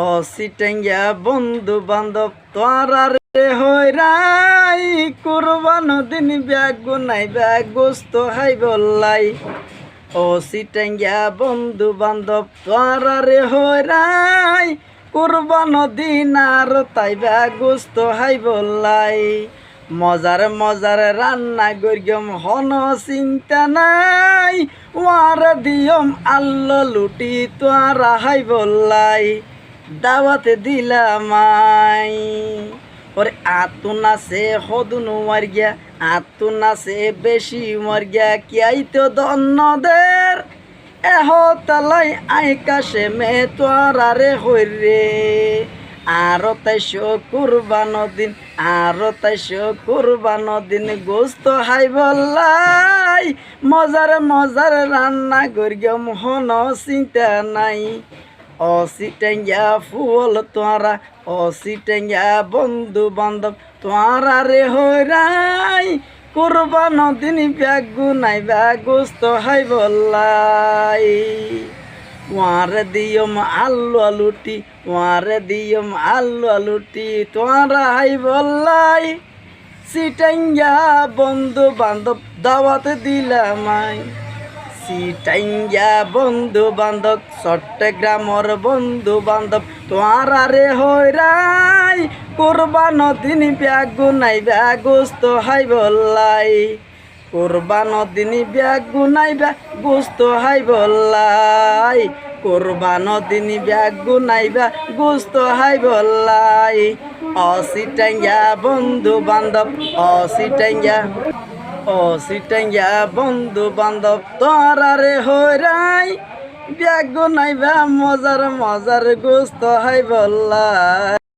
অসিটেঙ্গা বন্ধু বান্ধব তোরা রে হইরাই কুরবান দিন ব্যাগ গুনাই ব্যাগ গোস্ত হাই বললাই। অসিটেঙ্গা বন্ধু বান্ধব তোরা রে হইরাই কুরবান দিন আর তাই ব্যাগ গোস্ত হাই বললাই। মজার মজার রান্না করিয়ম হন চিন্তা নাই, ওয়ার দিয়ম আল্লো লুটি তোরা হাই বললাই। দাওয়াতে দিলামাই ওরে আতু নাচে হদুন মার গিয়া, আতু নাচে বেশি মার গিয়া কিয়াই তো দন্নদের এহ তালাই আইকাশে মে তোরা রে হইরে। আর তাইশো কুরবান দিন, আর তাইশো কুরবান দিন গোস্ত হাই বললাই। মজার মজার রান্না করিয়ম হন চিন্তা নাই। অসিটেঙ্গা ফুল তোরা, অসিটেঙ্গা বন্ধু বান্ধব তোরা রে হইরাই কুরবান দিন ব্যাগ গুনাই ব্যাগ গোস্ত হাই বললাই। ওয়ারে দিয়ম আল্লু আলুটি, ওয়ারে দিয়ম আল্লু আলুটি তোরা হাই বললাই। সিটেঙ্গা বন্ধু বান্ধব দাওয়াত দিলামাই। সিটাইঙ্গা বন্ধু বান্ধব চট্টগ্রামর বন্ধু বান্ধব তোরা রে হইরাই কুরবান দিন ব্যাগ গুনাই ব্যাগ গোস্ত হাই বললাই। কুরবান দিন ব্যাগ গুনাই ব্যাগ গোস্ত হাই বললাই। কুরবান দিন ব্যাগ গুনাই ব্যাগ গোস্ত হাই বললাই। অসিটেঙ্গা বন্ধু বান্ধব, অসিটেঙ্গা, অসিটেঙ্গা বন্ধু বান্ধব তোরা রে হইরাই ব্যাগ গুনাই ব্যাগ মজার মজার গোস্ত হাই বললাই।